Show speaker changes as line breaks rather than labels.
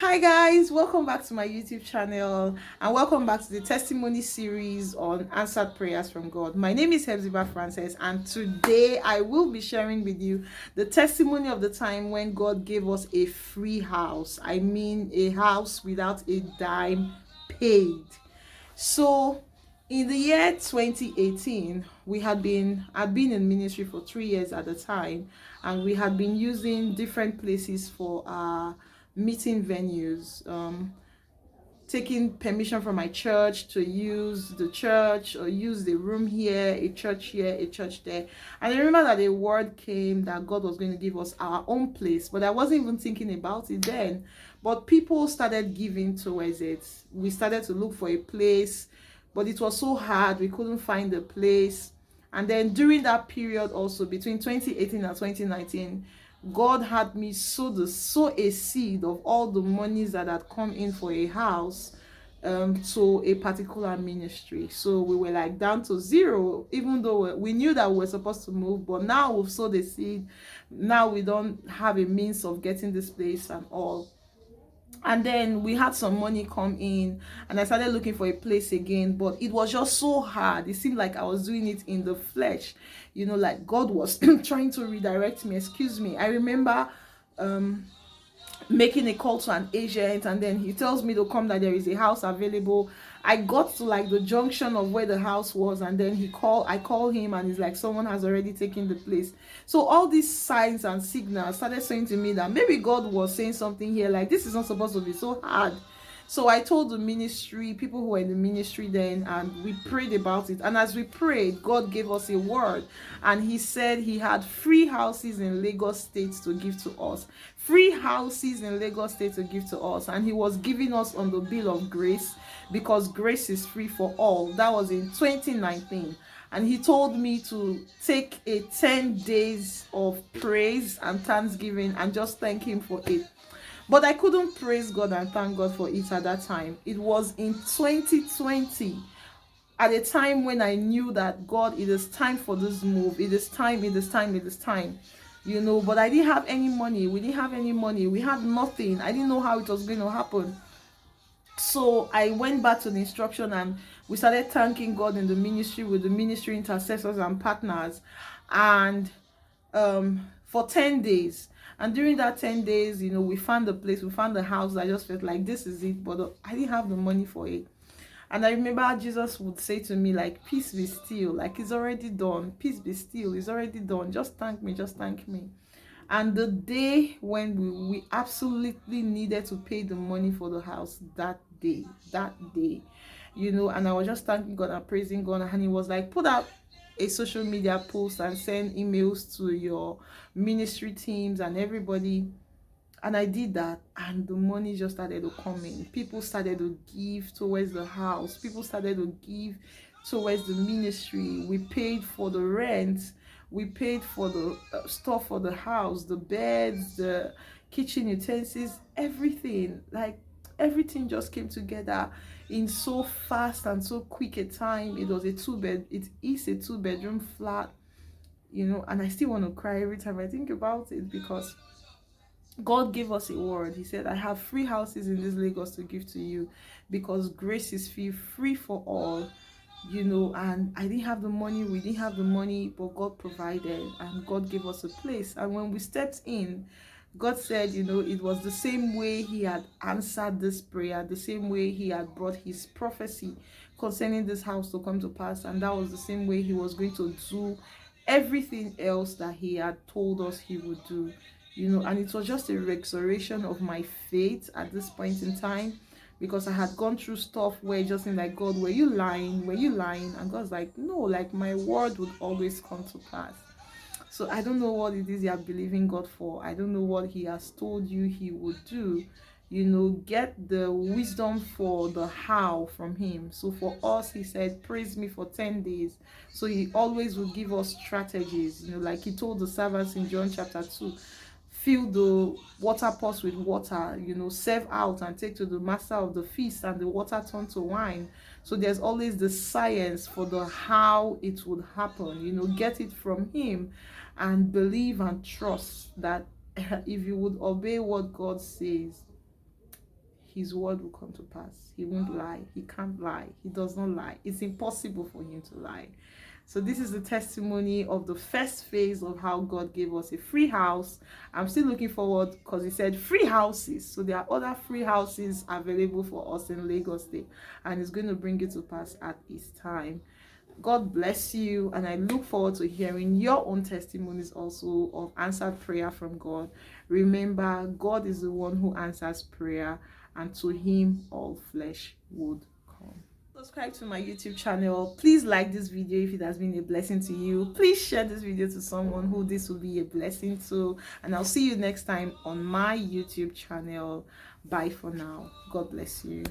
Hi guys, welcome back to my YouTube channel and welcome back to the testimony series on answered prayers from God. My name is Hepzibah Frances and today I will be sharing with you the testimony of the time when God gave us a free house. I mean a house without a dime paid. So in the year 2018, I'd been in ministry for 3 years at the time, and we had been using different places for our meeting venues, taking permission from my church to use the church or use the room here, a church here, a church there. And I remember that a word came that God was going to give us our own place, but I wasn't even thinking about it then. But people started giving towards it. We started to look for a place, but it was so hard. We couldn't find a place. And then during that period also, between 2018 and 2019, God had me sow a seed of all the monies that had come in for a house to a particular ministry. So we were like down to zero, even though we knew that we were supposed to move, but now we've sowed a seed. Now we don't have a means of getting this place and all. And then we had some money come in and I started looking for a place again, but it was just so hard. It seemed like I was doing it in the flesh, like God was trying to redirect me. Excuse me. I remember making a call to an agent, and then he tells me to come, that there is a house available. I got to like the junction of where the house was, and then I call him and he's like, someone has already taken the place. So all these signs and signals started saying to me that maybe God was saying something here, like this is not supposed to be so hard. So I told the ministry, people who were in the ministry then, and we prayed about it. And as we prayed, God gave us a word. And he said he had free houses in Lagos State to give to us. Free houses in Lagos State to give to us. And he was giving us on the bill of grace, because grace is free for all. That was in 2019. And he told me to take a 10 days of praise and thanksgiving and just thank him for it. But I couldn't praise God and thank God for it at that time. It was in 2020, at a time when I knew that God, it is time for this move. It is time, it is time, it is time. But I didn't have any money. We didn't have any money. We had nothing. I didn't know how it was going to happen. So I went back to the instruction and we started thanking God in the ministry with the ministry intercessors and partners. And for 10 days. And during that 10 days, we found the place, we found the house. I just felt like this is it, but I didn't have the money for it. And I remember Jesus would say to me, like, peace be still, like it's already done. Peace be still, it's already done. Just thank me, just thank me. And the day when we absolutely needed to pay the money for the house, that day, and I was just thanking God and praising God. And he was like, put out a social media post and send emails to your ministry teams and everybody. And I did that, and the money just started to come in. People started to give towards the house. People started to give towards the ministry. We paid for the rent. We paid for the stuff for the house, the beds, the kitchen utensils, everything. Like everything just came together in so fast and so quick a time. It was a it is a 2-bedroom flat, and I still want to cry every time I think about it, because God gave us a word. He said, I have free houses in this Lagos to give to you, because grace is free for all, and I didn't have the money, we didn't have the money, but God provided and God gave us a place. And when we stepped in, God said, it was the same way he had answered this prayer, the same way he had brought his prophecy concerning this house to come to pass, and that was the same way he was going to do everything else that he had told us he would do. And it was just a restoration of my faith at this point in time, because I had gone through stuff where it just seemed like, God, were you lying? Were you lying? And God's like, no, like my word would always come to pass. So I don't know what it is you are believing God for. I don't know what he has told you he would do. Get the wisdom for the how from him. So for us, he said, praise me for 10 days. So he always will give us strategies, like he told the servants in John chapter 2, fill the water pots with water, serve out and take to the master of the feast, and the water turn to wine. So there's always the science for the how it would happen. Get it from him and believe and trust that if you would obey what God says, his word will come to pass. He won't lie. He can't lie. He does not lie. It's impossible for him to lie. So this is the testimony of the first phase of how God gave us a free house. I'm still looking forward, because he said free houses. So there are other free houses available for us in Lagos State, and he's going to bring it to pass at his time. God bless you, and I look forward to hearing your own testimonies also of answered prayer from God. Remember, God is the one who answers prayer, and to him all flesh would come. Subscribe to my YouTube channel. Please like this video if it has been a blessing to you. Please share this video to someone who this will be a blessing to, and I'll see you next time on my YouTube channel. Bye for now. God bless you.